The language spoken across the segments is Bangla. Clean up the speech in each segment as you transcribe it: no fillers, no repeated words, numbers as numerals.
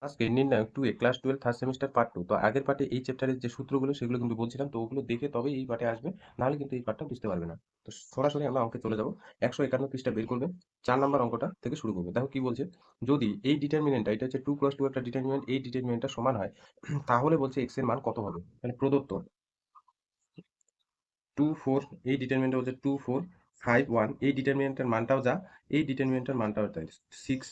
আজকে নির্ণায়ক 2 এ ক্লাস 12 থার্ড সেমিস্টার পার্ট 2। তো আগের পার্টে এই চ্যাপ্টারের যে সূত্রগুলো সেগুলো কিন্তু বলছিলাম। তো ওগুলো দেখে তবেই এই পার্টে আসবে। নাহলে কিন্তু এই পার্টটা বুঝতে পারবে না। তো সরাসরি আমরা অঙ্কে চলে যাব। 151 পৃষ্ঠা বের করবে। 4 নাম্বার অঙ্কটা থেকে শুরু করবে। দেখো কি বলছে? যদি এই ডিটারমিনেন্টটা এটা হচ্ছে 2 + 2 একটা ডিটারমিনেন্ট, এই ডিটারমিনেন্টটা সমান হয় তাহলে বলছে x এর মান কত হবে? মানে প্রদত্ত 2 4 এই ডিটারমিনেন্টটা হচ্ছে 2 4 5 1 এই ডিটারমিনেন্টের মানটাও যা, এই ডিটারমিনেন্টের মানটাও তাই 6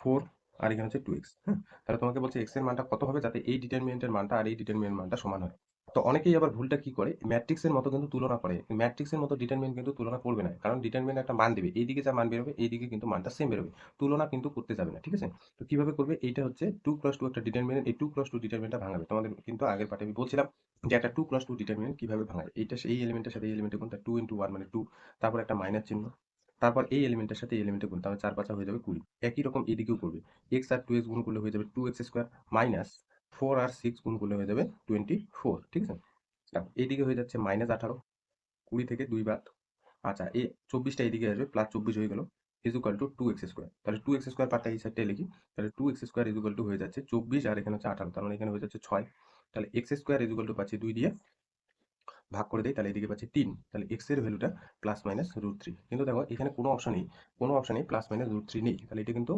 4 আর এখানে হচ্ছে 2x। হ্যাঁ, তাহলে তোমাকে বলছে x এর মানটা কত হবে যাতে এই ডিটারমিনেন্টের মানটা আর এই ডিটারমিনেন্ট মানটা সমান হয়। তো অনেকেই আবার ভুলটা কি করে, ম্যাট্রিক্সের মতো কিন্তু তুলনা করে। ম্যাট্রিক্সের মতো ডিটারমিনেন্ট কিন্তু তুলনা করবে না, কারণ ডিটারমিনেন্ট একটা মান দেবে, এইদিকে যা মান বেরোবে এইদিকে কিন্তু মানটা সেম বেরোবে, তুলনা কিন্তু করতে যাবে না। ঠিক আছে? তো কিভাবে করবে? এইটা হচ্ছে 2 + 2 একটা ডিটারমিনেন্ট, এই 2 + 2 ডিটারমিনেন্টটা ভাঙাবে। তোমাদের কিন্তু আগের পাঠে আমি বলছিলাম যে একটা 2 + 2 ডিটারমিনেন্ট কিভাবে ভাঙায়। এইটা এই এলিমেন্টের সাথে এই এলিমেন্টের গুণ, 2 × 1 মানে 2, তারপর একটা মাইনাস চিহ্ন, তারপর এই এলিমেন্টের সাথে এই এলিমেন্টের গুণ, তাহলে 4 5 হয়ে যাবে 20। একই রকম এদিকেও করবে। x আর 2x গুণ করলে হয়ে যাবে 2x² মাইনাস 4 আর 6 গুণ করলে হয়ে যাবে 24। ঠিক আছে? দেখো এইদিকে হয়ে যাচ্ছে -18, 20 থেকে 2 বাদ। আচ্ছা, এই 24টা এইদিকে আসবে, +24 হয়ে গেল, ইজ ইকুয়াল টু 2x²। তাহলে 2x² পার্টটা এই সাইডটায় লিখি। তাহলে 2x² ইজ ইকুয়াল টু হয়ে যাচ্ছে 24 আর এখানে হচ্ছে 18, তার মানে এখানে হয়ে যাচ্ছে 6। তাহলে x² ইজ ইকুয়াল টু পাচ্ছি 2 দিয়ে ভাগ করে দেই, তাহলে এদিকে পাচ্ছি 3। তাহলে x এর ভ্যালুটা +-√3। কিন্তু দেখো এখানে কোনো অপশনেই +-√3 নেই। তাহলে এটা কিন্তু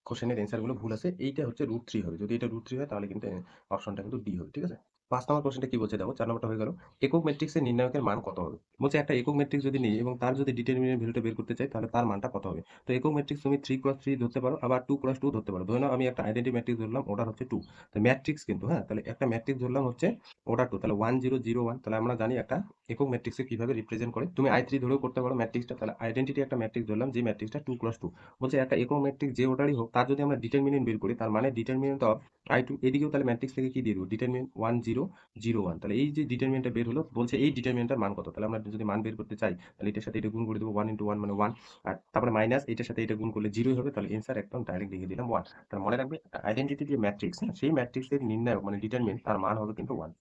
কোশ্চেনের অ্যান্সার গুলো ভুল আছে। এইটা হচ্ছে √3 হবে। যদি এটা √3 হয় তাহলে কিন্তু অপশনটা কিন্তু ডি হবে। ঠিক আছে? 5 নম্বর কোশ্চেনটা কি বলছে দেখো, 4 নম্বরটা হয়ে গেল। একক ম্যাট্রিক্সের নির্ণায়কের মান কত হবে? বলছে একটা একক ম্যাট্রিক্স যদি নিই এবং তার যদি ডিটারমিনেন্ট ভ্যালুটা বের করতে চাই তাহলে তার মানটা কত হবে? তো একক ম্যাট্রিক্স তুমি 3 × 3 ধরতে পারো, আবার 2 × 2 ধরতে পারো। ধরে নাও আমি একটা আইডেন্টি ম্যাট্রিক্স ধরলাম, ওটা হচ্ছে 2। তো ম্যাট্রিক্স কিন্তু, হ্যাঁ, তাহলে একটা ম্যাট্রিক্স ধরলাম হচ্ছে ওটা 2, তাহলে 1 0 0 1। তাহলে আমরা জানি একটা একক ম্যাট্রিক্সকে কিভাবে রিপ্রেজেন্ট করে। তুমি i3 ধরেও করতে পারো ম্যাট্রিক্সটা। তাহলে আইডেন্টিটি একটা ম্যাট্রিক্স ধরলাম যে ম্যাট্রিক্সটা 2 × 2। বলছে একটা একক ম্যাট্রিক্স যে ওটারই হোক তার যদি আমরা ডিটারমিনেন্ট বের করি, তার মানে ডিটারমিনেন্ট অফ i2, এদিকেও তাহলে ম্যাট্রিক্স থেকে কি দিয়ে দেবো? ডিটারমিনেন্ট 1 0 0 1। তাহলে এই যে ডিটারমিনেন্টটা বের হলো, বলছে এই ডিটারমিনেন্টটার মান কত? তাহলে আমরা যদি মান বের করতে চাই তাহলে এটার সাথে এটা গুণ করে দেবো, 1 × 1 মানে 1, আর তারপরে মাইনাস এটার সাথে এটা গুণ করলে 0 হবে। তাহলে অ্যান্সার একদম ডাইরেক্ট লিখে দিলাম 1। তাহলে মনে রাখবে আইডেন্টিটি যে ম্যাট্রিক্স, সেই ম্যাট্রিক্সের নির্ণায়ক মানে ডিটারমিনেন্ট তার মান হবে কিন্তু 1।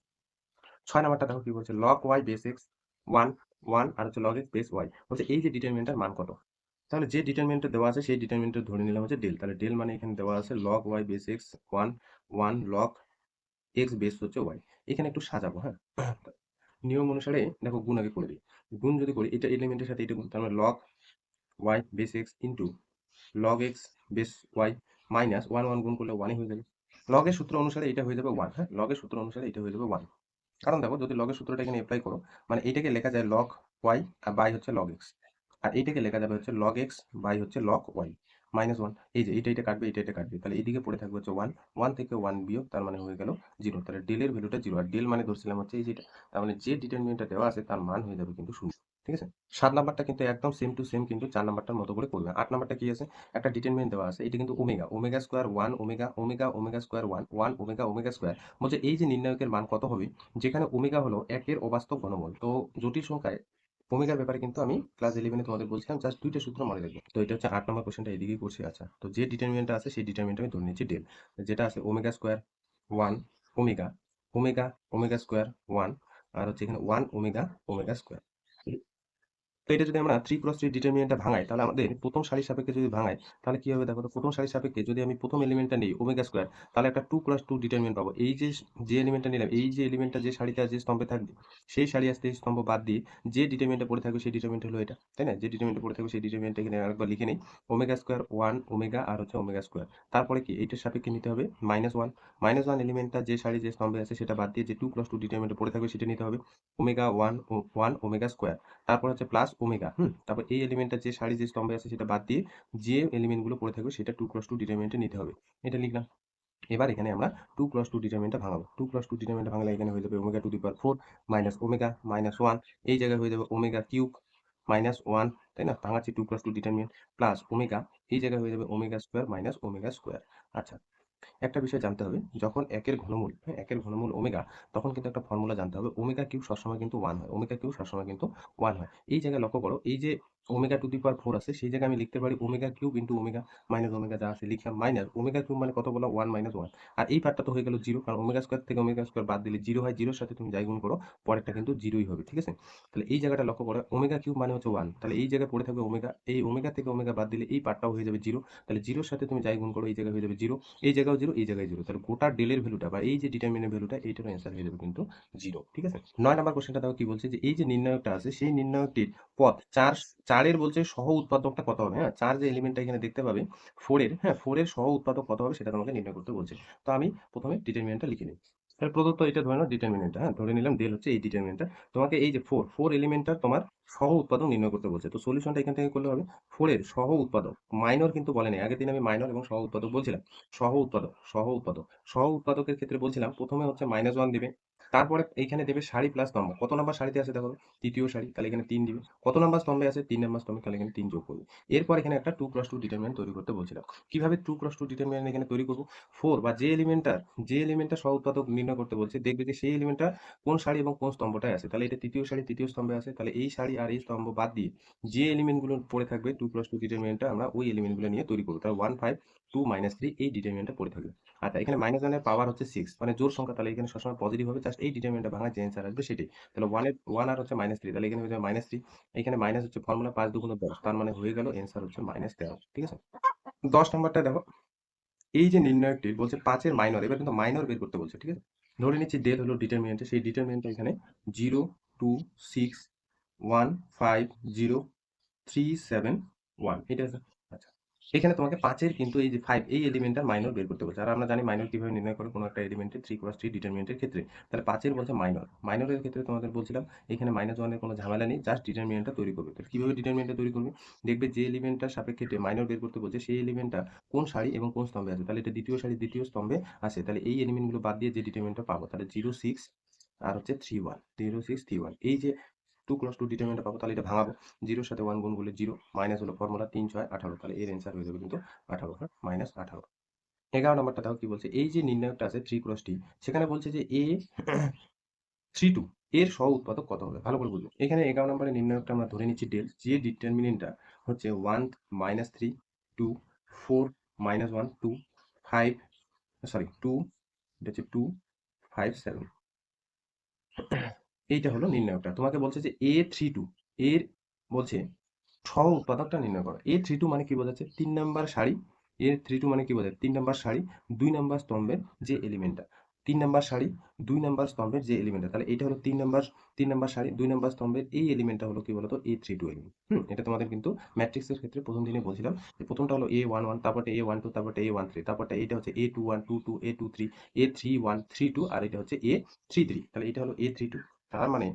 6 নাম্বারটা দেখো কি বলছে, log y বেস x 1 1 আর হচ্ছে log x বেস y। বলছে এই যে ডিটারমিনেন্টটার মান কত? তাহলে যে ডিটারমিনেন্টটা দেওয়া আছে সেই ডিটারমিনেন্টটা ধরে নিলাম হচ্ছে ডেল। তাহলে ডেল মানে এখানে দেওয়া আছে log y base x 1 1 log x base হচ্ছে y। এখানে একটু সাজাবো, হ্যাঁ? নিয়ম অনুসারে দেখো গুণ আগে করে দিই। গুণ যদি করি এটা এলিমেন্টের সাথে এটা গুণ, তার মানে log y base x into log x base y minus 1 1 গুণ করলে 1 হয়ে যাবে। log এর সূত্র অনুসারে এটা হয়ে যাবে 1, হ্যাঁ? log এর সূত্র অনুসারে এটা হয়ে যাবে 1। কারণ দেখো যদি লগের সূত্রটা এখানে অ্যাপ্লাই করো, মানে এইটাকে লেখা যায় log y আর বাই হচ্ছে log x, আর এইটাকে লেখা যাবে হচ্ছে log x বাই হচ্ছে log y -1। এই যে এটা কাটবে, এটা কাটবে, তাহলে এদিকে পড়ে থাকবে হচ্ছে 1 1 থেকে 1 বিয়োগ, তার মানে হয়ে গেল 0। তাহলে ডেলের ভ্যালুটা 0, আর ডেল মানে ধরছিলাম হচ্ছে এই যেটা, তার মানে যে ডিটারমিনেন্টটা দেওয়া আছে তার মান হয়ে যাবে কিন্তু 0। ঠিক আছে? 7 নাম্বারটা কিন্তু একদম সেম টু সেম কিন্তু 4 নাম্বারটার মতো করে করবে। 8 নাম্বারটা কি আছে? একটা ডিটারমিনেন্ট দেওয়া আছে, এটা কিন্তু omega omega square 1 omega omega omega square 1 1 omega omega square. বলছে এই যে নির্ণায়কের মান কত হবে, যেখানে ওমেগা হলো একের অবাস্তব ঘনমূল। তো জটিল সংখ্যায় ওমেগার ব্যাপারে কিন্তু আমি ক্লাস 11 এ তোমাদের বলছিলাম, জাস্ট দুইটা সূত্র মনে রাখবে। তো এটা হচ্ছে 8 নম্বর কোশ্চেনটা এদিকেই করছি। আচ্ছা, তো যে ডিটারমিনেন্টটা আছে সেই ডিটারমিনেন্টটা আমি ধরে নিচ্ছি ডেল, যেটা আছে omega square 1 omega omega omega square 1 আর হচ্ছে এখানে 1 ওমেগা ওমেগা স্কয়ার। তো এটা যদি আমরা 3 × 3 ডিটারমিনেন্টটা ভাঙাই, তাহলে আমাদের প্রথম সারির সাপেক্ষে যদি ভাঙাই তাহলে কি হবে দেখো তো। প্রথম সারির সাপেক্ষে যদি আমি প্রথম এলিমেন্টটা নিই ওমেগা স্কয়ার, তাহলে একটা 2 + 2 ডিটারমিনেন্ট পাবো। এই যে এলিমেন্টটা নিলাম, এই যে এলিমেন্টটা যে সারিতে যে স্তম্ভে থাকবে সেই সারি আসতে এই স্তম্ভ বাদ দিয়ে যে ডিটারমিনেন্টটা পড়ে থাকবে সেই ডিটারমিনেন্ট হলো এটা, তাই না? যে ডিটারমিনেন্টটা পড়ে থাকবে সেই ডিটারমিনেন্টটা এখানে আরেকবার লিখে নেই, ওমেগা স্কয়ার 1 ওমেগা আর হচ্ছে ওমেগা স্কয়ার। তারপরে কি এইটার সাপেক্ষে নিতে হবে -1 -1 এলিমেন্টটা যে সারি যে স্তম্ভে আছে সেটা বাদ দিয়ে যে 2 + 2 ডিটারমিনেন্টটা পড়ে থাকবে সেটা নিতে হবে, ওমেগা 1 ওমেগা স্কয়ার। তারপর হচ্ছে প্লাস ওমেগা, তারপর এই এলিমেন্টটা যে সারি যে স্তম্ভে আছে সেটা বাদ দিয়ে যে এলিমেন্ট গুলো পড়ে থাকবে সেটা 2 × 2 ডিটারমিনেন্টে নিতে হবে। এটা লিখলাম। এবার এখানে আমরা 2 + 2 ডিটারমিনেন্টটা ভাঙাবো। 2 + 2 ডিটারমিনেন্টটা ভাঙলে এখানে হয়ে যাবে omega to the power 4 minus omega minus 1। এই জায়গায় হয়ে যাবে ওমেগা কিউব -1, তাই না? ভাঙাচ্ছি 2 + 2 ডিটারমিনেন্ট প্লাস ওমেগা, এই জায়গায় হয়ে যাবে omega square minus omega square. আচ্ছা, একটা বিষয় জানতে হবে, যখন একের ঘনমূল, হ্যাঁ, একের ঘনমূল ওমেগা, তখন কিন্তু একটা ফর্মুলা জানতে হবে, ওমেগা কিউব সবসময় কিন্তু 1 হয়, ওমেগা কিউব সবসময় কিন্তু 1 হয়। এই জায়গায় লক্ষ্য করো, এই যে ওমেগা টু দি পাওয়ার 4 আছে, সেই জায়গায় আমি লিখতে পারি omega cube into omega minus omega যা আছে লিখলাম মাইনাস ওমেগা কিউব মানে কত বলো 1 মাইনাস 1। আর এই পার্টটা তো হয়ে গেল 0, কারণ ওমেগা স্কয়ার থেকে ওমেগা স্কয়ার বাদ দিলে 0 হয়, 0 এর সাথে তুমি যাই গুণ করো পরেরটা কিন্তু 0ই হবে, ঠিক আছে। তাহলে এই জায়গাটা লক্ষ্য করো, ওমেগা কিউব মানে হচ্ছে 1, তাহলে এই জায়গায় পড়ে থাকবে ওমেগা, এই ওমেগা থেকে ওমেগা বাদ দিলে এই পার্টটাও হয়ে যাবে 0, তাহলে 0 এর সাথে তুমি যাই গুণ করো এই জায়গায় হয়ে যাবে 0, এই জায়গাও 0, এই জায়গায় 0, তাহলে গোটা ডেলের ভ্যালুটা বা এই যে ডিটারমিনেন্ট ভ্যালুটা এইটার অ্যান্সার হয়ে যাবে কিন্তু 0, ঠিক আছে। 9 নাম্বার কোশ্চেনটা দেখো কি বলছে, যে এই যে নির্ণায়কটা আছে সেই নির্ণায়কটির পথ 4 এর বলছে সহ উৎপাদকটা কত হবে। হ্যাঁ, 4 যে এলিমেন্টটা এখানে দেখতে পাবে 4 এর, হ্যাঁ 4 এর সহ উৎপাদক কত হবে সেটা তোমাকে নির্ণয় করতে বলছে। তো আমি প্রথমে ডিটারমিনেন্টটা লিখে নিই। তাহলে প্রদত্ত এটা ধরে নাও ডিটারমিনেন্টটা, হ্যাঁ ধরে নিলাম ডেল হচ্ছে এই ডিটারমিনেন্টটা। তোমাকে এই যে 4 এলিমেন্টটা তোমার সহ উৎপাদক নির্ণয় করতে বলছে। তো সলিউশনটা এখান থেকে করলে হবে 4 এর সহ উৎপাদক, মাইনর কিন্তু বলেনি, আগের দিন আমি মাইনর এবং সহ উৎপাদক বলছিলাম। সহ উৎপাদকের ক্ষেত্রে বলছিলাম প্রথমে হচ্ছে -1 দিবে, তারপরে এইখানে দেবে সারি প্লাস স্তম্ভ। কত নাম্বার সারিতে আছে দেখো, তৃতীয় সারি, তাহলে এখানে 3 দিবে। কত নাম্বার স্তম্ভে আছে, 3 নাম্বার স্তম্ভে, তাহলে এখানে 3 যোগ করবে। এরপর এখানে একটা 2 × 2 ডিটারমিনেন্ট তৈরি করতে বলছিলাম। কিভাবে 2 × 2 ডিটারমিনেন্ট এখানে তৈরি করব, 4 বা যে এলিমেন্টটা সহ উৎপাদক নির্ণয় করতে বলছে, দেখবে যে সেই এলিমেন্টটা কোন সারি এবং কোন স্তম্ভটায় আছে। তাহলে এটা তৃতীয় সারি তৃতীয় স্তম্ভে আছে, তাহলে এই সারি আর এই স্তম্ভ বাদ দিয়ে যে এলিমেন্টগুলো পড়ে থাকবে 2 × 2 ডিটারমিনেন্টটা আমরা ওই এলিমেন্টগুলো নিয়ে তৈরি করবো। তাহলে 1 5 2 -3 এই ডিটারমিনেন্টটা পড়ে থাকবে। আচ্ছা, এখানে -1 এর পাওয়ার হচ্ছে 6, মানে জোড় সংখ্যা, তাহলে এখানে সবসময় পজিটিভ হবে, জাস্ট এই ডিটারমিনেন্টটা ভাঙা যে অ্যান্সার আসবে সেটাই। তাহলে 1 আর হচ্ছে -3, তাহলে এখানে হয়ে যাবে -3, এখানে মাইনাস হচ্ছে ফর্মুলা 5 × 2 = 10, তার মানে হয়ে গেল অ্যান্সার হচ্ছে -13, ঠিক আছে। 10 নাম্বারটা দেখো, এই যে নির্ণায়কটি বলছে 5 এর মাইনর, এবার কিন্তু মাইনর বের করতে বলছে, ঠিক আছে। ধরে নিচ্ছি ডেল হলো ডিটারমিনেন্টে, সেই ডিটারমিনেন্টটা এখানে 0 2 6 1 5 0 3 7 1 এটা আছে। আচ্ছা, এখানে তোমাকে 5 এর কিন্তু এই যে 5 এই এলিমেন্টটার মাইনর বের করতে বলছে। আর আমরা জানি মাইনর কিভাবে নির্ণয় করে কোনো একটা এলিমেন্টের 3 × 3 ডিটারমিনেন্টের ক্ষেত্রে। তাহলে 5 এর বলছে মাইনর, মাইনরের ক্ষেত্রে তোমাদের বলছিলাম এখানে -1 এর কোনো ঝামেলা নেই, জাস্ট ডিটারমিনেন্টটা তৈরি করবে। তাহলে কিভাবে ডিটারমিনেন্টটা তৈরি করবে, দেখবে যে এলিমেন্টটার সাপেক্ষে মাইনর বের করতে বলছে সেই এলিমেন্টটা কোন সারি এবং কোন স্তম্ভে আছে। তাহলে এটা দ্বিতীয় সারি দ্বিতীয় স্তম্ভে আছে, তাহলে এই এলিমেন্টগুলো বাদ দিয়ে যে ডিটারমিনেন্টটা পাবো, তাহলে 0 6 আর হচ্ছে 3 1 0 6 3 1, এই যে 2 × 2 ডিটারমিনেন্টটা পাবো, তাহলে এটা ভাঙাবো। 0 এর সাথে 1 গুণ করলে 0, মাইনাস হলো ফর্মুলা 3 6 18, তাহলে এর অ্যান্সার হয়ে যাবে কিন্তু 18, হ্যাঁ -18। 11 নাম্বারটা দেখো কি বলছে, এই যে নির্ণায়কটা আছে 3 × T, সেখানে বলছে যে A 32 এর সহ উৎপাদক কত হবে, ভালো করে বুঝবে। এখানে 11 নম্বরের নির্ণায়কটা আমরা ধরে নিচ্ছি ডেল, যে ডিটারমিনেন্টটা হচ্ছে 1 -3 2 4 -1 2 5 সরি 2, এটা হচ্ছে 2 5 7, এইটা হলো নির্ণায়কটা। তোমাকে বলছে যে A32 এর বলছে সহ উৎপাদকটা নির্ণয় করো। A32 মানে কি বোঝাচ্ছে, 3 নাম্বার সারি। A32 মানে কি বোঝায়, 3 নাম্বার সারি 2 নাম্বার স্তম্ভের যে এলিমেন্টটা, 3 নাম্বার সারি 2 নাম্বার স্তম্ভের যে এলিমেন্টটা, তাহলে এটা হলো 3 নাম্বার সারি 2 নাম্বার স্তম্ভের এই এলিমেন্টটা হলো কি বলতো A32 এলিমেন্ট। এটা তোমাদের কিন্তু ম্যাট্রিক্সের ক্ষেত্রে প্রথম দিনে বলছিলাম যে প্রথমটা হলো A11, তারপরটা A12, তারপরটা A13, তারপরটা এটা হচ্ছে A21 22 A23 A31 32, আর এটা হচ্ছে A33, তাহলে এটা হলো A32। তার মানে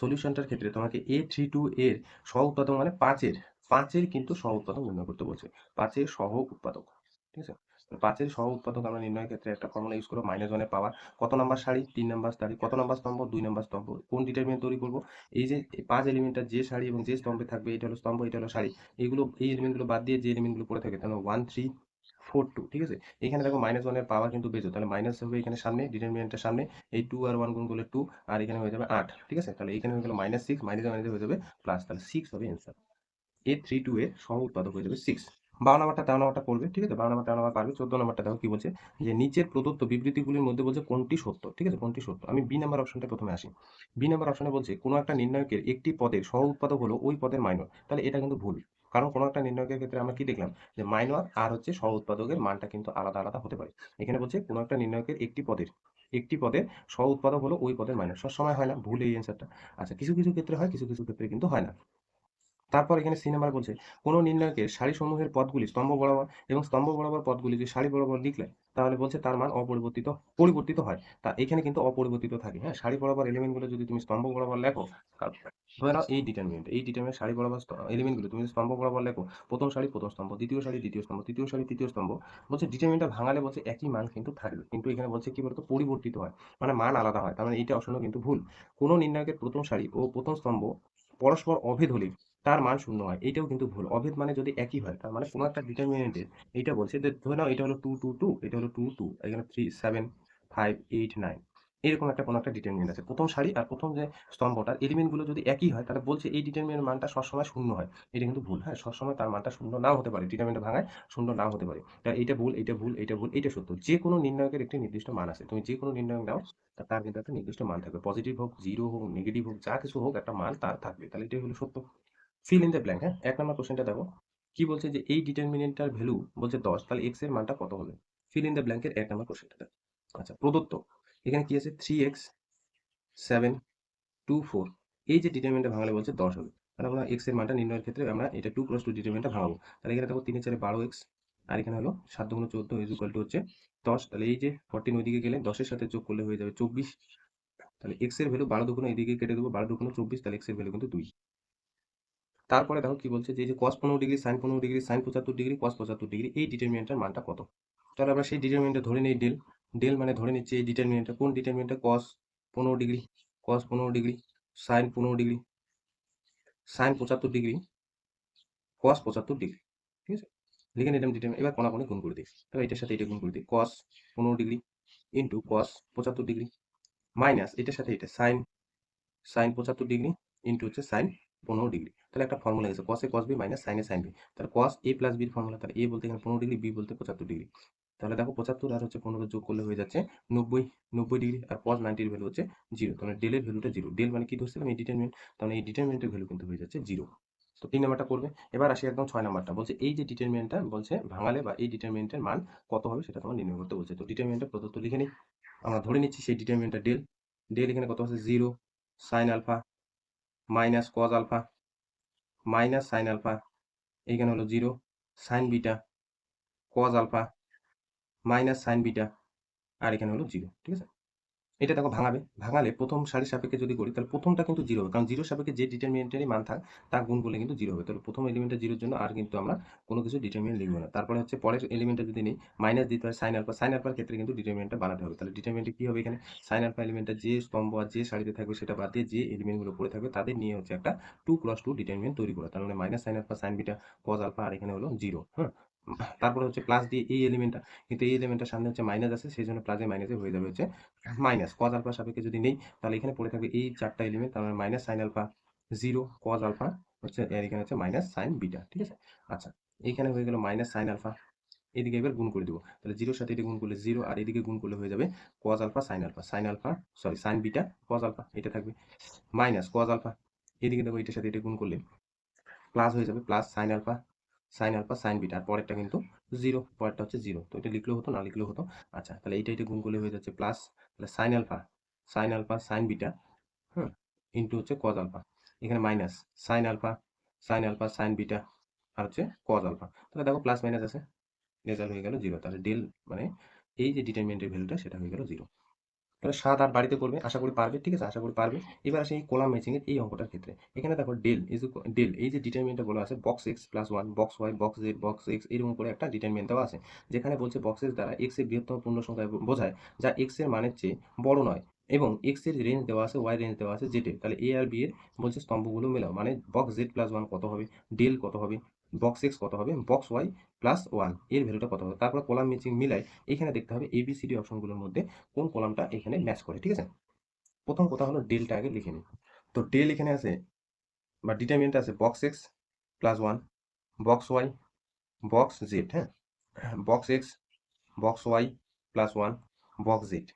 সলিউশনটার ক্ষেত্রে তোমাকে A32 এর সহ উৎপাদক মানে 5 এর কিন্তু সহ উৎপাদক নির্ণয় করতে বলছে, 5 এর সহ উৎপাদক, ঠিক আছে। 5 এর সহ উৎপাদক আমরা নির্ণয়ের ক্ষেত্রে একটা ফর্মুলা ইউজ করব, -1 এর পাওয়ার কত নাম্বার সারি 3 নাম্বার সারি, কত নাম্বার স্তম্ভ 2 নাম্বার স্তম্ভ, কোন ডিটারমিনেন্ট তৈরি করব, এই যে 5 এলিমেন্টটা যে সারি এবং যে স্তম্ভে থাকবে এটা হলো স্তম্ভ এটা হলো সারি, এইগুলো এই এলিমেন্টগুলো বাদ দিয়ে যে এলিমেন্টগুলো পড়ে থাকে, তাহলে 1 3 4 2, ঠিক আছে। এখানে দেখো -1 এর পাওয়ার কিন্তু বেজো, তাহলে মাইনাস হবে এখানে সামনে ডিটারমিনেন্টের সামনে, এই 2 আর 1 গুণ করলে 2, আর এখানে হয়ে যাবে 8, ঠিক আছে। তাহলে এখানে হয়ে গেল -6, মাইনাসে মাইনাসে হয়ে যাবে প্লাস, তাহলে 6 হবে অ্যান্সার। A32 এর সহ উৎপাদক হয়ে যাবে 6। 12 নাম্বারটা 13 নাম্বারটা পড়বে, ঠিক আছে। 12 নাম্বার 13 নাম্বার পারবে। 14 নাম্বারটা দেখো কি বলছে, যে নিচের প্রদত্ত বিবৃতিগুলির মধ্যে বলছে কোনটি সত্য, ঠিক আছে, কোনটি সত্য। আমি বি নাম্বার অপশনটা প্রথমে আসি। বি নাম্বার অপশনে বলছে কোনো একটা নির্ণায়কের একটি পদের সহ উৎপাদক হলো ওই পদের মাইনর, তাহলে এটা কিন্তু ভুল। কারণ কোনো একটা নির্ণায়কের ক্ষেত্রে আমরা কি দেখলাম, যে মাইনর আর হচ্ছে সহ উৎপাদকের মানটা কিন্তু আলাদা আলাদা হতে পারে। এখানে বলছে কোনো একটা নির্ণায়কের একটি পদের সহ উৎপাদক হলো ওই পদের মাইনর, সবসময় হয় না, ভুল এই অ্যান্সারটা। আচ্ছা, কিছু কিছু ক্ষেত্রে হয়, কিছু কিছু ক্ষেত্রে কিন্তু হয় না। তারপর এখানে সি নাম্বার বলছে কোন নির্ণায়কের সারিসমূহের পদগুলি স্তম্ভ বরাবর এবং স্তম্ভ বরাবর পদগুলি যদি সারি বরাবর লিখলে তাহলে বলছে তার মান পরিবর্তিত হয়। তা এখানে কিন্তু অপরিবর্তিত থাকে, হ্যাঁ। সারি বরাবর এলিমেন্টগুলো যদি তুমি স্তম্ভ বরাবর লেখো, ধরে নাও এই ডিটারমিনেন্ট সারি বরাবর এলিমেন্টগুলো তুমি যদি স্তম্ভ বরাবর লেখো, প্রথম সারি প্রথম স্তম্ভ, দ্বিতীয় সারি দ্বিতীয় স্তম্ভ, তৃতীয় সারি তৃতীয় স্তম্ভ, বলছে ডিটারমিনেন্টটা ভাঙালে বলছে একই মান কিন্তু থাকবে, কিন্তু এখানে বলছে কি বলতো পরিবর্তিত হয়, মানে মান আলাদা হয়। তার মানে এইটা অপশনও কিন্তু ভুল। কোন নির্ণায়কের প্রথম সারি ও প্রথম স্তম্ভ পরস্পর অভেদ হলে তার মান শূন্য হয়, এইটাও কিন্তু ভুল। অভেদ মানে যদি একই হয়, তার মানে কোনো একটা ডিটারমিনেন্টের, এইটা বলছে যে ধরে নাও এটা হলো 2 2 2, এটা হলো 2 2, এখানে 3 7 5 8 9, এরকম একটা কোনো একটা ডিটারমিনেন্ট আছে। প্রথম সারি আর প্রথম যে স্তম্ভটার এলিমেন্টগুলো যদি একই হয় তাহলে বলছে এই ডিটারমিনেন্টের মানটা সবসময় শূন্য হয়। এটা কিন্তু ভুল, হ্যাঁ? সবসময় তার মানটা শূন্য নাও হতে পারে। ডিটারমিনেন্ট ভাঙায় শূন্য নাও হতে পারে। তা এইটা ভুল, এইটা ভুল, এইটা ভুল, এইটা সত্য। যেকোনো নির্ণায়কের একটি নির্দিষ্ট মান আছে। তুমি যেকোনো নির্ণায়ক নাও তার কিন্তু একটা নির্দিষ্ট মান থাকবে। পজিটিভ হোক, 0 হোক, নেগেটিভ হোক, যা কিছু হোক একটা মান তার থাকবে। তাহলে এটাই হলো সত্য। ফিল ইন দ্য ব্ল্যাঙ্ক, হ্যাঁ? ১ নাম্বার কোয়েশ্চেনটা দেখো। কি বলছে যে এই ডিটারমিনেন্টটার ভ্যালু বলছে ১০ তাহলে x এর মানটা কত হবে? ফিল ইন দ্য ব্ল্যাঙ্ক এর ১ নাম্বার কোয়েশ্চেনটা দেখো। আচ্ছা, প্রদত্ত। এখানে কি আছে 3x 7 2 4 এই যে ডিটারমিনেন্টটা ভাঙালে বলছে 10 হবে। তাহলে আমরা x এর মানটা নির্ণয়ের ক্ষেত্রে আমরা এটা 2 × 2 ডিটারমিনেন্টটা ভাঙাবো। তাহলে এখানে দেখো 3 এর 4 12x আর এখানে হলো 7 × 14 হচ্ছে 10। তাহলে এই যে 14 ওইদিকে গেলে 10 এর সাথে যোগ করলে হয়ে যাবে 24। তাহলে x এর ভ্যালু 12 দুগুণ এদিকে কেটে দেবো 12 দুগুণ 24 তাহলে x এর ভ্যালু কিন্তু 2। তারপরে দেখো কি বলছে যে এই যে cos 15 degree sin 15 degree sin 75 degree cos 75 degree এই ডিটারমিনেন্টের মানটা কত? তাহলে আমরা সেই ডিটারমিনেন্টটা ধরে নেই ডেল। ডেল মানে ধরে নিচ্ছি এই ডিটারমিনেন্টটা কোন ডিটারমিনেন্টটা cos 15 degree cos 15 degree sin 15 degree sin 75 degree cos 75 degree. ঠিক আছে? লিখে নিলাম ডিটারমিনেন্ট। এবার কোণাকুণি গুণ করে দিই। তাহলে এটার সাথে এটা গুণ করে দিই। cos 15 degree into cos 75 degree minus এটার সাথে এটা sin 75 ডিগ্রি ইনটু হচ্ছে sin 15 ডিগ্রি। তাহলে একটা ফর্মুলা গেছে cos এ cos b মাইনাস sin এ sin b। তাহলে cos a প্লাস b এর ফর্মুলা তাহলে a বলতে এখানে 15 ডিগ্রি b বলতে 75 ডিগ্রি। তাহলে দেখো 75 আর হচ্ছে 15 যোগ করলে হয়ে যাচ্ছে 90 ডিগ্রি আর cos 90 এর ভ্যালু হচ্ছে 0। তাহলে ডেল এর ভ্যালুটা 0। ডেল মানে কি ধরছিলাম এই ডিটারমিনেন্ট। তাহলে এই ডিটারমিনেন্টের ভ্যালু কিন্তু হয়ে যাচ্ছে 0। তো 3 নাম্বারটা করবে। এবার আসি একদম 6 নাম্বারটা। বলছে এই যে ডিটারমিনেন্টটা বলছে ভাঙালে বা এই ডিটারমিনেন্টের মান কত হবে সেটা তোমার নির্ণয় করতে বলছে। তো ডিটারমিনেন্টটা প্রদত্ত লিখে নিই। আমরা ধরে নিচ্ছি সেই ডিটারমিনেন্টটা ডেল। ডেল এখানে কত আছে 0 sin alpha minus cos alpha minus sin alpha এইখানে হলো 0 sin beta cos alpha minus sin beta আর এখানে হলো 0। ঠিক আছে? এটা দেখো ভাঙাবে। ভাঙালে প্রথম সারির সাপেক্ষে যদি করি তাহলে প্রথমটা কিন্তু 0 হবে। কারণ 0 এর সাপেক্ষে যে ডিটারমিনেন্টেরই মান থাক তা গুণ করলে কিন্তু 0 হবে। তাহলে প্রথম এলিমেন্টটা 0 এর জন্য আর কিন্তু আমরা কোনো কিছু ডিটারমিনেন্ট লিখব না। তারপরে হচ্ছে পরের এলিমেন্টটা যদি নিই মাইনাস দিতে হয় sin আলফা। sin আলফার ক্ষেত্রে কিন্তু ডিটারমিনেন্টটা বানাতে হবে। তাহলে ডিটারমিনেন্টে কি হবে এখানে sin আলফা এলিমেন্টটা যে স্তম্ভ আর যে সারিতে থাকবে সেটা বাদ দিয়ে যে এলিমেন্টগুলো পড়ে থাকবে তাদের নিয়ে হচ্ছে একটা 2 × 2 ডিটারমিনেন্ট তৈরি করা। তার মানে minus sin alpha sin beta cos alpha আর এখানে হলো 0। হ্যাঁ? তারপরে হচ্ছে প্লাস দিয়ে এই এলিমেন্টটা কিন্তু এই এলিমেন্টটার সামনে হচ্ছে মাইনাস আছে সেজন্য প্লাসে মাইনাসে হয়ে যাবে হচ্ছে মাইনাস cos আলফার সাপেক্ষে যদি নেই তাহলে এখানে পড়ে থাকবে এই 4টা এলিমেন্ট তার মানে minus sin alpha 0 cos alpha হচ্ছে আর এখানে হচ্ছে মাইনাস sin বিটা। ঠিক আছে? আচ্ছা, এইখানে হয়ে গেল মাইনাস sin আলফা। এদিকে এবার গুণ করে দিব। তাহলে 0 এর সাথে এটা গুণ করলে 0 আর এদিকে গুণ করলে হয়ে যাবে cos alpha sin alpha. sin alpha sorry sin beta cos alpha এটা থাকবে মাইনাস cos আলফা। এদিকে দেখো এটার সাথে এটা গুণ করলে প্লাস হয়ে যাবে plus sin alpha sin beta আর পরেরটা কিন্তু 0 পরেরটা হচ্ছে 0। তো এটা লিখলেও হতো না লিখলেও হতো। আচ্ছা, তাহলে এটা গুণ করলে হয়ে যাচ্ছে প্লাস তাহলে sin alpha sin beta hmm into হচ্ছে cos আলফা। এখানে minus sin alpha sin beta আর হচ্ছে cos আলফা। তাহলে দেখো প্লাস মাইনাস আছে রেজাল্ট হয়ে গেল 0। তাহলে ডেল মানে এই যে ডিটারমিনেন্টের ভ্যালুটা সেটা হয়ে গেল 0। তাহলে 7 8 বাড়িতে করবে আশা করি পারবে। ঠিক আছে? আশা করি পারবে। এবার আসি এই কলাম ম্যাচিং এর এই অঙ্কটার ক্ষেত্রে। এখানে দেখো ডেল এই যে ডিটারমিনেন্টটা বলা আছে box x plus 1 box y box z box x এরকম করে একটা ডিটারমিনেন্ট দেওয়া আছে। যেখানে বলছে বক্স x দ্বারা x এর বৃহত্তম পূর্ণ সংখ্যা বোঝায় যা x এর মানের চেয়ে বড় নয় এবং x এর রেঞ্জ দেওয়া আছে y রেঞ্জ দেওয়া আছে z এর। তাহলে a আর b এর বলছে স্তম্ভগুলো মেলাও। মানে বক্স z প্লাস 1 কত হবে? ডেল কত হবে? বক্স x কত হবে? বক্স y প্লাস 1 এর ভ্যালুটা কত হবে? তারপর কলাম ম্যাচিং মিলাই এখানে দেখতে হবে a b c d অপশনগুলোর মধ্যে কোন কলামটা এখানে ম্যাচ করে। ঠিক আছে? প্রথম কথা হলো ডেলটা আগে লিখে নিই। তো ডেল এখানে আছে বা ডিটারমিনেন্ট আছে box x plus 1 box y box z. হ্যাঁ? Box x box Y plus 1 box z.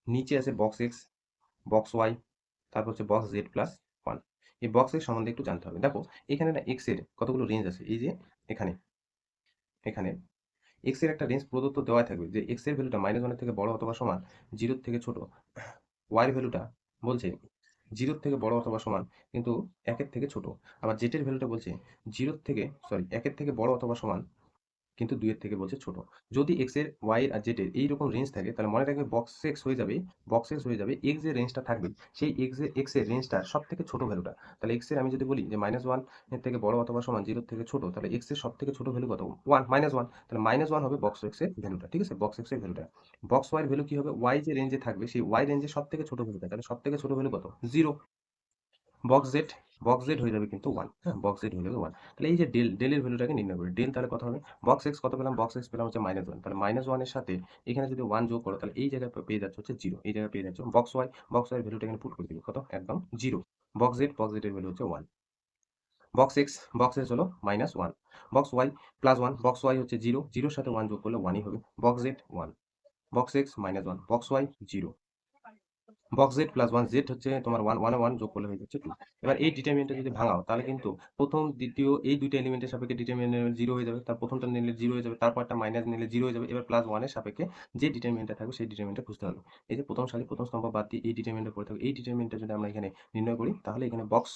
নিচে আছে বক্স এক্স বক্স ওয়াই তারপর হচ্ছে বক্স জেড প্লাস 1। এই বক্স এর সম্বন্ধে একটু জানতে হবে। দেখো এখানে না এক্স এর কতগুলো রেঞ্জ আছে এই যে এখানে এখানে এক্স এর একটা রেঞ্জ প্রদত্ত দেওয়া থাকবে যে এক্স এর ভ্যালুটা -1 থেকে বড় অথবা সমান 0 থেকে ছোট। ওয়াই এর ভ্যালুটা বলছে 0 থেকে বড় অথবা সমান কিন্তু 1 থেকে ছোট। আবার জেড এর ভ্যালুটা বলছে 0 থেকে সরি 1 থেকে বড় অথবা সমান কিন্তু 2 এর থেকে বলছে ছোট। যদি x এর y এর আর z এর এইরকম রেঞ্জ থাকে তাহলে মনে রাখবে বক্স x হয়ে যাবে x যে রেঞ্জটা থাকবে সেই x এর রেঞ্জটার সবথেকে ছোট ভ্যালুটা। তাহলে x এর আমি যদি বলি যে -1 এর থেকে বড় অথবা সমান 0 থেকে ছোট তাহলে x এর সবথেকে ছোট ভ্যালু কত? 1 -1 তাহলে -1 হবে বক্স x এর ভ্যালুটা। ঠিক আছে? বক্স x এর ভ্যালুটা। বক্স y এর ভ্যালু কি হবে? y যে রেঞ্জে থাকবে সেই y রেঞ্জের সবথেকে ছোট ভ্যালুটা। তাহলে সবথেকে ছোট ভ্যালু কত? 0। বক্স z বক্স জেড হয়ে যাবে কিন্তু 1, হ্যাঁ, বক্স জেড হয়ে যাবে 1। তাহলে এই যে ডেলের ভ্যালুটাকে নির্ণয় করি। ডেল তাহলে কত হবে? বক্স এক্স কত পেলাম? বক্স এক্স পেলাম হচ্ছে -1। তাহলে -1 এর সাথে এখানে যদি 1 যোগ করো তাহলে এই জায়গায় পেয়ে যাচ্ছে হচ্ছে 0। এই জায়গায় পেয়ে যাচ্ছে বক্স ওয়াই এর ভ্যালুটা এখানে পুট করে দিবি। কত? একদম 0। বক্স জেড এর ভ্যালু হচ্ছে 1। বক্স এক্স হলো -1। Box Y +1। বক্স ওয়াই হচ্ছে 0, 0 এর সাথে 1 যোগ করলে 1ই হবে। Box Z 1, box X -1, box Y 0। Box Z plus 1, Z হচ্ছে তোমার 1, 1 এ 1 যোগ করলে হয়ে যাচ্ছে 2। এবার এই ডিটারমিনেন্টটা যদি ভাঙাও তাহলে কিন্তু প্রথম দ্বিতীয় এই দুইটা এলিমেন্টের সাপেক্ষে ডিটারমিনেন্ট 0 হয়ে যাবে। তার প্রথমটা নিলে 0 হয়ে যাবে, তারপরটা মাইনাস নিলে 0 হয়ে যাবে। এবার +1 এর সাপেক্ষে যে ডিটারমিনেন্টটা থাকবে সেই ডিটারমিনেন্টটা খুঁজতে হবে। এই যে প্রথম সারি প্রথম স্তম্ভ বাদ দিয়ে এই ডিটারমিনেন্টটা পড়ে থাকবে। এই ডিটারমিনেন্টটা যদি আমরা এখানে নির্ণয় করি তাহলে এখানে বক্স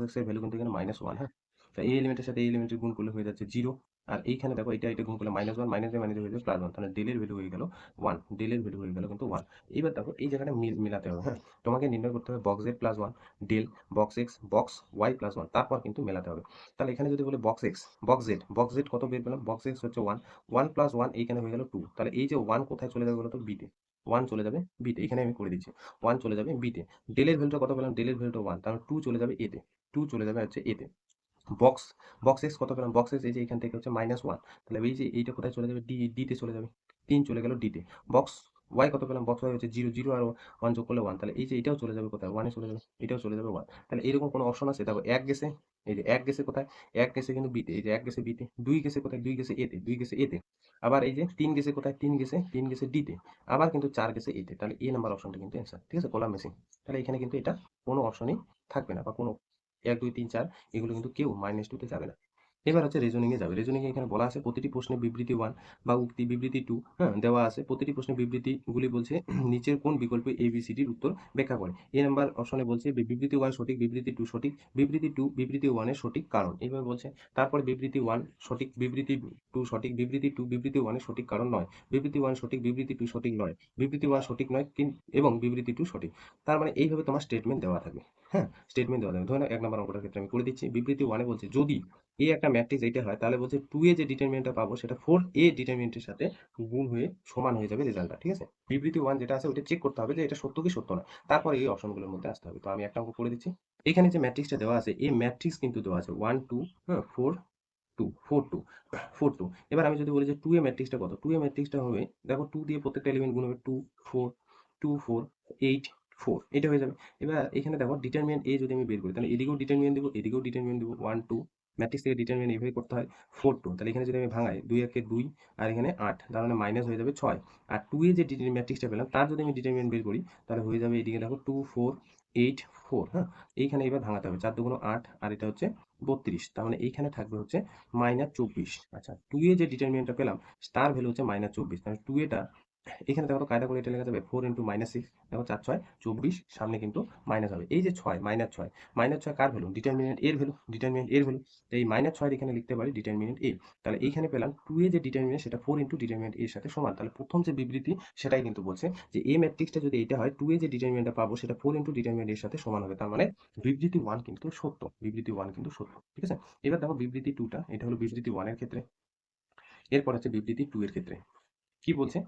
এক্স এর ভ্যালু কিন্তু এখানে -1, হ্যাঁ। তো এই এলিমেন্টের সাথে এই এলিমেন্টের গুণ করলে হয়ে যাচ্ছে 0। আর এইখানে দেখো এটা গুণ করলে -1, মাইনাস হয়ে যাবে +1। তাহলে ডেল এর ভ্যালু হয়ে গেল 1, ডেল এর ভ্যালু হয়ে গেল কিন্তু 1। এবার দেখো এই জায়গাটা মিলাতে হবে, হ্যাঁ। তোমাকে নির্ণয় করতে হবে box Z plus 1 del box x box Y plus 1, তারপর কিন্তু মেলাতে হবে। তাহলে এখানে যদি বলে বক্স এক্স বক্স জেড কত বের পেলাম? বক্স এক্স হচ্ছে 1, 1 প্লাস 1 এইখানে হয়ে গেল 2। তাহলে এই যে 1 কোথায় চলে যাবে বলো তো? বিতে। 1 চলে যাবে বিতে, এখানে আমি করে দিচ্ছি। 1 চলে যাবে বিতে। ডেলের ভ্যালুটা কত পেলাম? ডেলের ভ্যালুটা 1, তাহলে 2 চলে যাবে এতে। 2 চলে যাবে হচ্ছে এতে। বক্স বক্স এক্স কত পেলাম? বক্স এক্স এই যে এখান থেকে হচ্ছে -1। তাহলে এই যে এইটা কোথায় চলে যাবে? ডি তে চলে যাবে। 3 চলে গেল ডি তে। বক্স ওয়াই কত পেলাম? বক্স ওয়াই হচ্ছে 0, 0 আর 1 যোগ করলে 1। তাহলে এই যে এটাও চলে যাবে কোথায়? 1 এ চলে যাবে। এটাও চলে যাবে 1। তাহলে এরকম কোনো অপশন আছে? দেখো 1 গেছে, এই যে 1 গেছে কোথায়? 1 গেছে কিন্তু বিতে। এই যে 1 গেছে বিতে। 2 গেছে কোথায়? 2 গেছে এতে। 2 গেছে এতে। আবার এই যে 3 গেছে কোথায়? 3 গেছে ডি তে। আবার কিন্তু 4 গেছে এতে। তাহলে এ নাম্বার অপশনটা কিন্তু অ্যান্সার। ঠিক আছে? কলাম মেশিং। তাহলে এখানে কিন্তু এটা কোনো অপশনই থাকবে না, বা কোনো 1, 2, 3, 4 এগুলো কিন্তু কেউ -2 তে যাবে না। এবার হচ্ছে রিজনিং এ যাবে। রিজনিং এ এখানে বলা আছে প্রতিটি প্রশ্নে বিবৃতি 1 বা উক্তি বিবৃতি 2, হ্যাঁ, দেওয়া আছে। প্রতিটি প্রশ্নের বিবৃতিগুলি বলছে নিচের কোন বিকল্পে ABCDর উত্তর ব্যাখ্যা করে? এ নাম্বার অপশনে বলছে বিবৃতি 1 সঠিক, বিবৃতি 2 সঠিক, বিবৃতি 2 বিবৃতি 1 এর সঠিক কারণ। এইভাবে বলছে। তারপরে বিবৃতি 1 সঠিক, বিবৃতি 2 সঠিক, বিবৃতি 2 বিবৃতি 1 এর সঠিক কারণ নয়। বিবৃতি 1 সঠিক, বিবৃতি 2 সঠিক নয়। বিবৃতি 1 সঠিক নয় এবং বিবৃতি 2 সঠিক। তার মানে এইভাবে তোমার স্টেটমেন্ট দেওয়া থাকবে। হ্যাঁ, স্টেটমেন্ট দেওয়া থাকবে। ধরুন 1 নম্বর অঙ্কটার ক্ষেত্রে আমি করে দিচ্ছি। বিবৃতি 1 এ বলছে যদি এ একটা ম্যাট্রিক্স এইটা হয় তাহলে বলছে 2 এ যে ডিটারমিনেন্টটা পাবো সেটা 4 এ ডিটারমিনেন্টের সাথে গুণ হয়ে সমান হয়ে যাবে রেজাল্টটা। ঠিক আছে? বিবৃতি 1 যেটা আছে ওটা চেক করতে হবে যে এটা সত্য কি সত্য নয়। তারপরে এই অপশনগুলোর মধ্যে আসতে হবে। তো আমি একটা অঙ্ক করে দিচ্ছি। এখানে যে ম্যাট্রিক্সটা দেওয়া আছে এই ম্যাট্রিক্স কিন্তু দেওয়া আছে 1 2, হ্যাঁ, 4 2 4 2 4 2। এবার আমি যদি বলি যে 2 এ ম্যাট্রিক্সটা কত? 2 এ ম্যাট্রিক্সটা হবে, দেখো 2 দিয়ে প্রত্যেকটা এলিমেন্ট গুণ হবে 2 4 2 4 8 4, এটা হয়ে যাবে। এবার এখানে দেখো ডিটারমিনেন্ট এ যদি আমি বের করি তাহলে এদিকেও ডিটারমিনেন্ট দেবো, এদিকেও ডিটারমিনেন্ট দেবো। 1 2 ম্যাট্রিক্স থেকে ডিটারমিনেন্ট এইভাবে করতে হয়। 4 2, তাহলে এখানে যদি আমি ভাঙাই 2 একে 2 আর এখানে 8, তার মানে মাইনাস হয়ে যাবে 6। আর 2 এ যে ম্যাট্রিক্সটা পেলাম তার যদি আমি ডিটারমিনেন্ট বের করি তাহলে হয়ে যাবে এদিকে দেখো 2 4 8 4, হ্যাঁ। এইখানে এবার ভাঙাতে হবে। 4 2 8 আর এটা হচ্ছে 32, তার মানে এইখানে থাকবে হচ্ছে -24। আচ্ছা, 2 এ যে ডিটারমিনেন্টটা পেলাম তার ভ্যালু হচ্ছে -24। তাহলে 2 এটা এখানে দেখো তো কায়দা করে এটা লেখা যাবে 4 × -6, দেখো 4 6 24, সামনে কিন্তু মাইনাস হবে। এই যে 6 -6, -6 কার ভ্যালু? ডিটারমিনেন্ট এর ভ্যালু, ডিটারমিনেন্ট এর ভ্যালু। তো এই -6 এখানে লিখতে পারি ডিটারমিনেন্ট এ। তাহলে এইখানে পেলাম 2 এ যে ডিটারমিনেন্ট সেটা 4 × ডিটারমিনেন্ট এর সাথে সমান। তাহলে প্রথম যে বিবৃতি সেটাই কিন্তু বলছে যে এ ম্যাট্রিক্সটা যদি এটা হয় 2 এ যে ডিটারমিনেন্টটা পাবো সেটা 4 × ডিটারমিনেন্ট এর সাথে সমান হবে। তার মানে বিবৃতি 1 কিন্তু সত্য। বিবৃতি 1 কিন্তু সত্য। ঠিক আছে? এবার দেখো বিবৃতি 2 টা, এটা হলো বিবৃতি 1 এর ক্ষেত্রে। এরপর হচ্ছে বিবৃতি 2 এর ক্ষেত্রে। কি বলছে?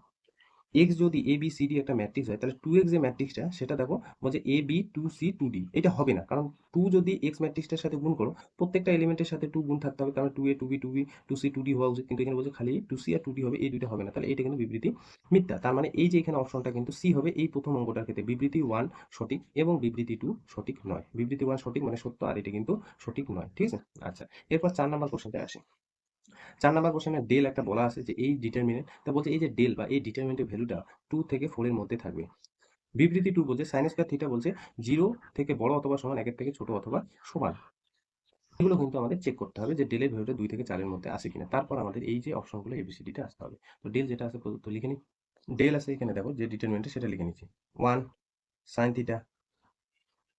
এক্স যদি এ বি সি ডি একটা ম্যাট্রিক্স হয় তাহলে 2x যে ম্যাট্রিক্সটা সেটা দেখো বলছে এ বি 2c 2d, এটা হবে না। কারণ 2 যদি এক্স ম্যাট্রিক্সটার সাথে গুণ করো প্রত্যেকটা এলিমেন্টের সাথে 2 গুণ থাকতে হবে, কারণ 2a 2b 2b 2c 2d হওয়া উচিত। কিন্তু এখানে বলছে খালি 2c আর 2d হবে, এই দুইটা হবে না। তাহলে এটা কিন্তু বিবৃতি মিথ্যা। তার মানে এই যে এখানে অপশনটা কিন্তু সি হবে এই প্রথম অঙ্কটার ক্ষেত্রে। বিবৃতি 1 সঠিক এবং বিবৃতি 2 সঠিক নয়। বিবৃতি 1 সঠিক মানে সত্য, আর এটা কিন্তু সঠিক নয়। ঠিক আছে? আচ্ছা, এরপর 4 নাম্বার কোশ্চেনটা আসে। 4 নাম্বার কোশ্চেনে ডেল একটা বলা আছে যে এই ডিটারমিনেন্ট, তা বলছে এই যে ডেল বা এই ডিটারমিনেন্টের ভ্যালুটা 2 থেকে 4 এর মধ্যে থাকবে। বিবৃতি 2 বলছে sin স্কয়ার থিটা বলছে 0 থেকে বড় অথবা সমান, 1 এর থেকে ছোট অথবা সমান। এগুলো কিন্তু আমাদের চেক করতে হবে যে ডেলের ভ্যালুটা 2 থেকে 4 এর মধ্যে আছে কিনা। তারপর আমাদের এই যে অপশনগুলো ABCD তে আসতে হবে। তো ডেল যেটা আছে প্রদত্ত লিখে নিই। ডেল আছে এখানে দেখো যে ডিটারমিনেন্টে সেটা লিখে নিচ্ছি। 1 sin থিটা,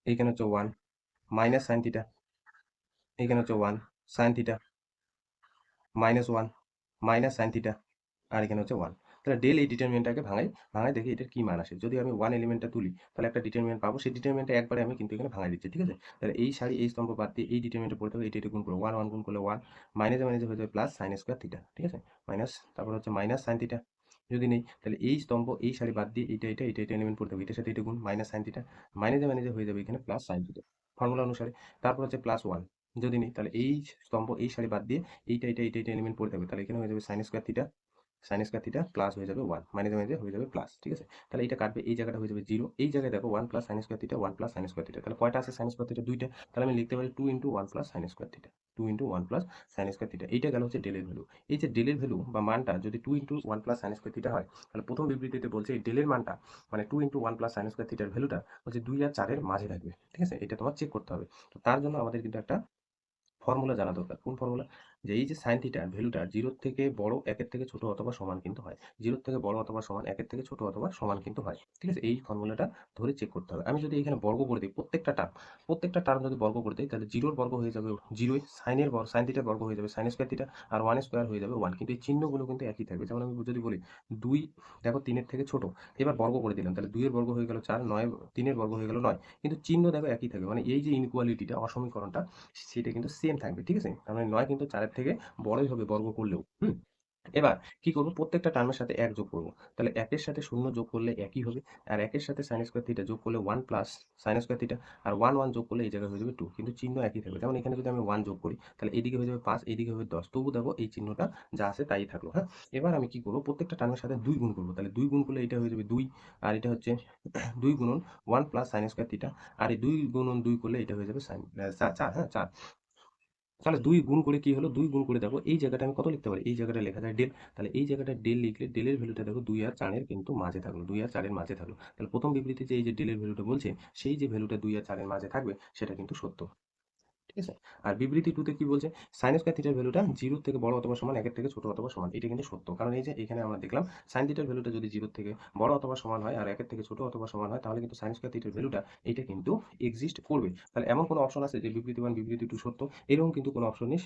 এইখানে হচ্ছে 1 মাইনাস sin থিটা, এইখানে হচ্ছে 1 sin theta, -1 minus sin theta, আর এখানে হচ্ছে 1। তাহলে ডেল এই ডিটারমিনেন্টটাকে ভাঙাই দেখি এটার কি মান আসে। যদি আমি 1 এলিমেন্টটা তুলি তাহলে একটা ডিটারমিনেন্ট পাবো। সেই ডিটারমিনেন্টটা একবারে আমি কিন্তু এখানে ভাঙাই দিচ্ছি। ঠিক আছে? তাহলে এই সারি এই স্তম্ভ বাদ দিয়ে এই ডিটারমিনেন্টটা পড়তে হবে। এটা গুণ করবো। 1 1 গুণ করলে 1, মাইনাসে হয়ে যাবে প্লাস sin স্কয়ার থিটা। ঠিক আছে? মাইনাস, তারপর হচ্ছে মাইনাস sin থিটা। যদি নেই তাহলে এই স্তম্ভ এই সারি বাদ দিয়ে এটা এলিমেন্ট পড়তে হবে। এটার সাথে এটা গুণ, মাইনাস sin থিটা। মাইনাসে হয়ে যাবে এখানে প্লাস sin থিটা। ফর্মুলা অনুসারে। তারপর হচ্ছে +1 যদি নিই তাহলে এই স্তম্ভ এই সারি বাদ দিয়ে এইটা এলিমেন্ট পড়ে থাকবে, তাহলে এখানে হয়ে যাবে সাইন স্কোয়ার থিটা প্লাস হয়ে যাবে 1, মাইনাসে মাইনাসে হয়ে যাবে প্লাস, ঠিক আছে? তাহলে এটা কাটবে, এই জায়গাটা হয়ে যাবে 0, এই জায়গায় দেখো 1 plus sine square theta 1 plus sine square theta, তাহলে কয়টা আছে সাইন স্কোয়ার থিটা? দুইটা। তাহলে আমি লিখতে পারি 2 into 1 plus sine square theta, 2 into 1 plus sine square theta. এইটা গেল হচ্ছে ডেলের ভ্যালু। এই যে ডেলের ভ্যালু বা মানটা যদি 2 into 1 plus sine square theta হয়, তাহলে প্রথম বিবৃতিতে বলছে এই ডেলের মানটা মানে 2 ইন্টু 1 প্লাস সাইন স্কোয়ার থিটার ভ্যালুটা হচ্ছে 2 আর 4 এর মাঝে থাকবে, ঠিক আছে? এটা তোমার চেক করতে হবে। তো তার জন্য আমাদের কিন্তু একটা ফর্মুলা জানা দরকার। কোন ফর্মুলা? যে এই যে সাইন থিটার ভ্যালুটা 0 থেকে বড়, 1 এর থেকে ছোট অথবা সমান কিন্তু হয়। 0 থেকে বড় অথবা সমান, 1 এর থেকে ছোট অথবা সমান কিন্তু হয়। ঠিক আছে? এই ফর্মুলাটা ধরে চেক করতে হবে। আমি যদি এখানে বর্গ করে দিই প্রত্যেকটা টার্ম যদি বর্গ করে দেই তাহলে 0 এর বর্গ হয়ে যাবে 0, সাইন থিটার বর্গ হয়ে যাবে সাইন স্কয়ার থিটা, আর 1 স্কয়ার হয়ে যাবে 1। কিন্তু এই চিহ্নগুলো কিন্তু একই থাকবে। যেমন আমি যদি বলি 2 দেখো 3 এর থেকে ছোট। এবার বর্গ করে দিলাম। তাহলে 2 এর বর্গ হয়ে গেল 4, 9 3 এর বর্গ হয়ে গেল 9। কিন্তু চিহ্ন দেখো একই থাকবে। মানে এই যে ইনইকুয়ালিটিটা, অসমীকরণটা সেটা কিন্তু সেম থাকবে, ঠিক আছে? তার মানে 9 কিন্তু 4 এর থেকে বড়ই হবে বর্গ করলেও। এবার কি করব? প্রত্যেকটা টার্মের সাথে 1 যোগ করব। তাহলে 1 এর সাথে 0 যোগ করলে একই হবে। আর 1 এর সাথে sin স্কয়ার থিটা যোগ করলে 1 প্লাস sin স্কয়ার থিটা, আর 1 1 যোগ করলে এই জায়গায় হয়ে যাবে 2। কিন্তু চিহ্ন একই থাকবে। যেমন এখানে যদি আমি 1 যোগ করি তাহলে এদিকে হয়ে যাবে 5, এদিকে হবে 10। তবু দেখো এই চিহ্নটা যা আছে তাই থাকলো, হ্যাঁ? এবার আমি কি করব? প্রত্যেকটা টার্মের সাথে 2 গুণ করব। তাহলে 2 গুণ করলে এটা হয়ে যাবে 2, আর এটা হচ্ছে 2 গুণন 1 প্লাস sin স্কয়ার থিটা, আর এই 2 গুণন 2 করলে এটা হয়ে যাবে 4, হ্যাঁ 4। তাহলে 2 গুণ করে কি হলো? 2 গুণ করে দেখো এই জায়গাটা আমি কত লিখতে পারি? এই জায়গাটা লেখা যায় ডেল। তাহলে এই জায়গাটা ডেল লিখলে ডেলের ভ্যালুটা দেখো 2 আর 4 এর কিন্তু মাঝে থাকলো। 2 আর 4 এর মাঝে থাকলো। তাহলে প্রথম বিবৃতিতে এই যে ডেলের ভ্যালুটা বলছে, সেই যে ভ্যালুটা 2 আর 4 এর মাঝে থাকবে সেটা কিন্তু সত্য। ঠিক আছে? আর বিবৃতি 2 তে কি বলছে? sin স্কয়ার থিটার ভ্যালুটা 0 থেকে বড় অথবা সমান, 1 এর থেকে ছোট অথবা সমান। এটা কিন্তু সত্য। কারণ এই যে এখানে আমরা দেখলাম sin থিটার ভ্যালুটা যদি 0 থেকে বড় অথবা সমান হয় আর 1 এর থেকে ছোট অথবা সমান হয়, তাহলে কিন্তু sin স্কয়ার থিটার ভ্যালুটা এটা কিন্তু এক্সিস্ট করবে। তাহলে এমন কোনো অপশন আছে যে বিবৃতি 1 বিবৃতি 2 সত্য? এরকম কিন্তু কোনো অপশন নেই।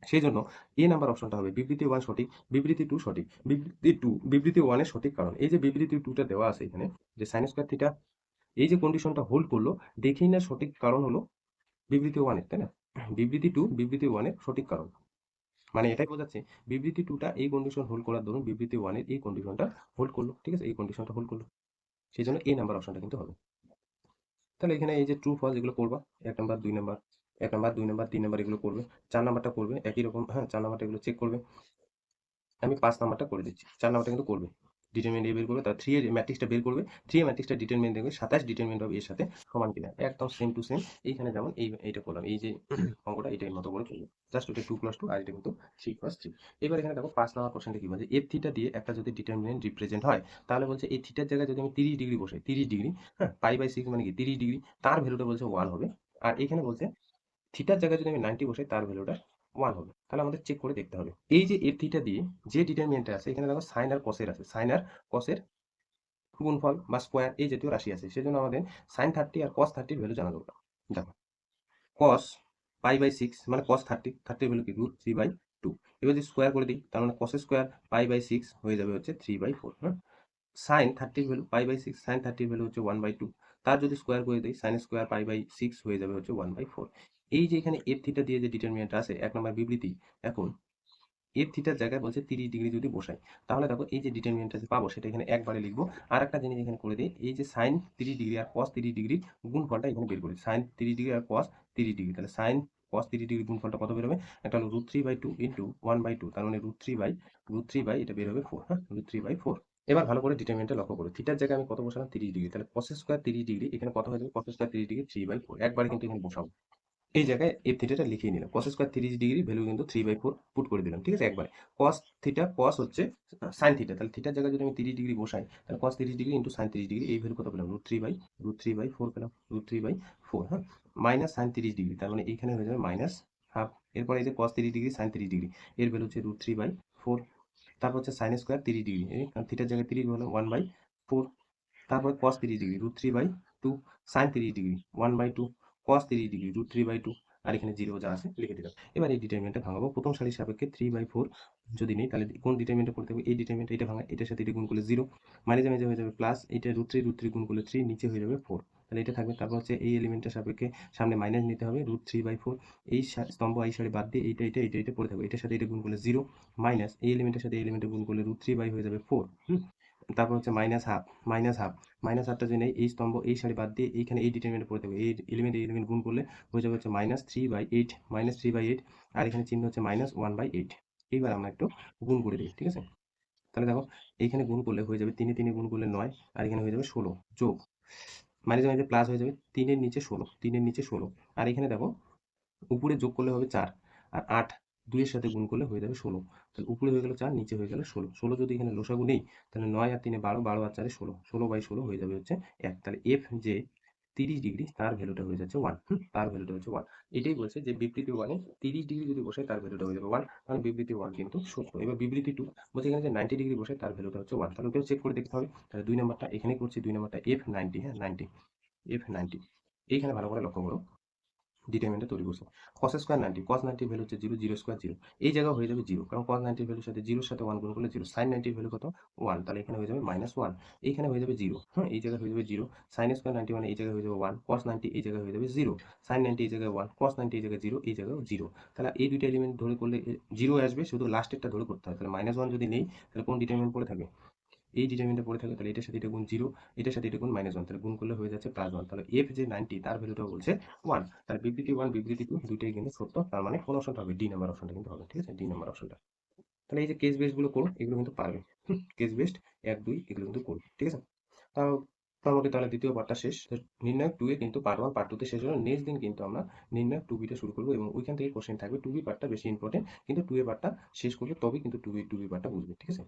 সেজন্য এ নাম্বার অপশনটা হবে। বিবৃতি 1 সঠিক, বিবৃতি 2 সঠিক। বিবৃতি 1 এর সঠিক কারণ এই যে বিবৃতি 2 টা দেওয়া আছে এখানে, যে sin স্কয়ার থিটা এই যে কন্ডিশনটা হোল্ড করলো, দেখেই না সঠিক কারণ হলো বিবৃতি 1 এর, তাই না? বিবৃতি 2 বিবৃতি 1 এর সঠিক কারণ। মানে এটাই বোঝাচ্ছে বিবৃতি 2 টা এই কন্ডিশন হোল্ড করার দরুন বিবৃতি 1 এর এই কন্ডিশনটা হোল্ড করলো। ঠিক আছে? এই কন্ডিশনটা হোল্ড করলো। সেজন্য এ নাম্বার অপশনটা কিন্তু হবে। তাহলে এখানে এই যে ট্রু ফলস এগুলো করবা। 1 number 2 number, 1 number 2 number 3 number এগুলো করবে। 4 নাম্বারটা করবে একই রকম, হ্যাঁ 4 নাম্বারটা এগুলো চেক করবে। আমি 5 নাম্বারটা করে দিচ্ছি। 4 নাম্বারটা কিন্তু করবে। ডিটারমিনেন্ট এ বের করবে, তার 3 এর ম্যাট্রিক্সটা বের করবে। 3 এর ম্যাট্রিক্সটা ডিটারমিনেন্ট দেখবে 27 ডিটারমিনেন্ট অফ এর সাথে সমান কিনা। একদম সেম টু সেম। এইখানে যেমন এইটা করলাম। এই যে অঙ্কটা এটার মতো করে করব। জাস্ট ওটা 2 + 2 আর এটা কিন্তু 3 + 3। এবার এখানে দেখো 5 নাম্বার কোশ্চেনটা কি বলছে? f থিটা দিয়ে একটা যদি ডিটারমিনেন্ট রিপ্রেজেন্ট হয়, তাহলে বলছে এই থিটার জায়গায় যদি আমি 30 ডিগ্রি বসাই, 30 ডিগ্রি, হ্যাঁ, π/6 মানে কি 30 ডিগ্রি, তার ভ্যালুটা বলছে 1 হবে। আর এখানে বলছে থিটার জায়গায় যদি আমি 90 বসাই তার ভ্যালুটা 1 হবে। তাহলে আমাদের চেক করে দেখতে হবে। এই যে এর থিটা দিয়ে যে ডিটারমিনেন্টটা আছে এখানে দেখো সাইন আর কসের আছে। সাইন আর কসের গুণফল বা স্কয়ার এই জাতীয় রাশি আছে। সেজন্য আমাদের sin 30 আর cos 30 এর ভ্যালু জানা দরকার। দেখো cos π/6 মানে cos 30, 30 এর ভ্যালু কি √3/2। এবার যদি স্কয়ার করে দিই তার মানে cos স্কয়ার π/6 হয়ে যাবে হচ্ছে 3/4, হ্যাঁ? sin 30 এর ভ্যালু π/6, sin 30 এর ভ্যালু হচ্ছে 1/2। তার যদি স্কয়ার করে দেই sin স্কয়ার π/6 হয়ে যাবে হচ্ছে 1/4। এই যে এখানে f থিটা দিয়ে যে ডিটারমিনেন্ট আছে 1 নম্বর বিবৃতি, এখন f থিটার জায়গায় বলছে 30 ডিগ্রি যদি বসাই, তাহলে দেখো এই যে ডিটারমিনেন্টটা যে পাবো সেটা এখানে একবারে লিখবো। আর একটা জিনিস এখানে করে দিই, এই যে sin 30 ডিগ্রি আর cos 30 ডিগ্রির গুণফলটা এখানে বের করি। sin 30 ডিগ্রি আর cos 30 ডিগ্রি, তাহলে sin cos 30 ডিগ্রি গুণফলটা কত বের হবে? একটা হলো √3/2 ইনটু 1/2, তার মানে √3/, এটা বের হবে 4, হ্যাঁ? √3/4। এবার ভালো করে ডিটারমিনেন্টটা লক্ষ্য করো। থিটার জায়গায় আমি কত বসালাম? 30 ডিগ্রি। তাহলে cos স্কয়ার 30 ডিগ্রি এখানে কত হয়ে যাবে? cos square 30 degree 3/4। একবারে কিন্তু এখানে বসাবো। এই জায়গায় f থিটাটা লিখিয়ে নিলাম। cos স্কয়ার 30 ডিগ্রি ভ্যালু কিন্তু 3/4 পুট করে দিলাম। ঠিক আছে? একবারে। cos থিটা cos হচ্ছে sin থিটা। তাহলে থিটার জায়গায় যদি আমি 30 ডিগ্রি বসাই, তাহলে cos 30 degree into sin 30 degree এই ভ্যালু কত পেলাম? √3/4 পেলাম। √3/4, হ্যাঁ? Minus sin 30 degree. তার মানে এইখানে হয়ে যাবে মাইনাস হাফ। এরপর এই যে cos 30 ডিগ্রি sin 30 ডিগ্রি এর ভ্যালু হচ্ছে √3/4। তারপর হচ্ছে sin স্কয়ার 30 ডিগ্রি। এই থিটার জায়গায় 30 হলো 1/4। তারপরে cos 30 degree √3/2, sin 30 degree 1/2, cos 30 degree √3/2, আর এখানে 0 যা আছে লিখে দিলাম। এবার এই ডিটারমিনেন্টটা ভাঙাবো। প্রথম সারির সাপেক্ষে 3/4 যদি নিই তাহলে কোন ডিটারমিনেন্টটা করতে হবে? এই ডিটারমিনেন্টটা, এটা ভাঙা, এটার সাথে এটা গুণ করলে 0, মাঝে মাঝে হয়ে যাবে প্লাস, এটা √3 গুণ করলে 3, নিচে হয়ে যাবে 4। তাহলে এটা থাকবে। তারপর হচ্ছে এই এলিমেন্টের সাপেক্ষে সামনে মাইনাস নিতে হবে √3/4। এই স্তম্ভ এই সারি বাদ দিয়ে এটা পড়ে থাকবে। এটার সাথে এটা গুণ করলে 0, মাইনাস এই এলিমেন্টের সাথে এই এলিমেন্টে গুণ করলে √3 হয়ে যাবে 4। তারপর হচ্ছে minus half, minus half, minus হাফটা যদি নেই এই স্তম্ভ এই সারি বাদ দিয়ে এইখানে এই ডিটারমিনেন্টে পড়ে থাকবে, এই এলিমেন্ট গুণ করলে হয়ে যাবে হচ্ছে -3/8, -3/8, আর এখানে চিহ্ন হচ্ছে -1/8। এইবার আমরা একটু গুণ করে দিই, ঠিক আছে? তাহলে দেখো এইখানে গুণ করলে হয়ে যাবে 3 3 গুণ করলে 9, আর এখানে হয়ে যাবে 16, যোগ মাইনাস মাইনাসে প্লাস হয়ে যাবে 3 এর নিচে 16, 3 এর নিচে 16, আর এখানে দেখো উপরে যোগ করলে হবে 4, আর 8 2 এর সাথে গুণ করলে হয়ে যাবে 16। তাহলে উপরে হয়ে গেল 4, নিচে হয়ে গেল 16, 16 যদি এখানে লসাগু নেই তাহলে 9 আর 3 12, 12 আর 4 16, 16/16 হয়ে যাবে হচ্ছে 1। তাহলে এফ যে 30 ডিগ্রি তার ভ্যালুটা হয়ে যাচ্ছে 1, তার ভ্যালুটা হচ্ছে 1। এটাই বলছে যে বিবৃতি 1 এ 30 ডিগ্রি যদি বসাই তার ভ্যালুটা হয়ে যাবে 1, তাহলে বিবৃতি 1 কিন্তু সত্য। এবার বিবৃতি 2 বলছে এখানে যে 90 ডিগ্রি বসাই তার ভ্যালুটা হচ্ছে 1, তাহলে ওটাও চেক করে দেখতে হবে। তাহলে 2 নাম্বারটা এখানে করছি, 2 নাম্বারটা F90, হ্যাঁ 90, F90 এইখানে ভালো করে লক্ষ্য করো ডিটারমিনেন্টটা তৈরি করছে। cos স্কয়ার 90, cos 90 ভ্যালু হচ্ছে 0, 0 স্কয়ার 0, এই জায়গা হয়ে যাবে 0, কারণ cos 90 ভ্যালুর সাথে 0 এর সাথে 1 গুণ করলে 0, sin 90 ভ্যালু কত 1, তাহলে এখানে হয়ে যাবে -1, এইখানে হয়ে যাবে 0, হ্যাঁ এই জায়গায় হয়ে যাবে 0, sin স্কয়ার 90 মানে এই জায়গায় হয়ে যাবে 1, cos 90 এই জায়গায় হয়ে যাবে 0, sin 90 এই জায়গায় 1, cos 90 এই জায়গায় 0, এই জায়গায় 0। তাহলে এই দুইটা এলিমেন্ট ধরে করলে 0 আসবে, শুধু লাস্টেরটা ধরে করতে হয়। তাহলে -1 যদি নেই তাহলে কোন ডিটারমিনেন্ট পড়ে থাকে, এই ডিটারমিনেন্টে পড়ে থাকে, তাহলে এটার সাথে এটা গুণ 0, এটার সাথে এটা গুণ -1, তাহলে গুণ করলে হয়ে যাচ্ছে +1। তাহলে এফ যে 90 তার ভ্যালুটা বলছে 1। তাহলে বিবৃতি 1 বিবৃতি 2 দুইটাই কিন্তু সত্য, তার মানে কোন অপশনটা হবে, ডি নাম্বার অপশনটা কিন্তু হবে, ঠিক আছে, ডি নাম্বার অপশনটা। তাহলে এই যে কেস বেসড গুলো করো, এগুলো কিন্তু পারবে, কেস বেসড 1 2 এগুলো কিন্তু করবে, ঠিক আছে। তাও মোটামুটি তাহলে দ্বিতীয় পার্টটা শেষ। তো নির্ণায়ক 2 এ কিন্তু পার্ট 1 পার্ট 2 তে শেষ হলো। নেক্সট দিন কিন্তু আমরা নির্ণায়ক 2b টা শুরু করব এবং ওইখান থেকে কোশ্চেন থাকবে। 2b পার্টটা বেশি ইম্পর্টেন্ট, কিন্তু 2a পার্টটা শেষ করলে তবেই কিন্তু 2b পার্টটা বুঝবে, ঠিক আছে।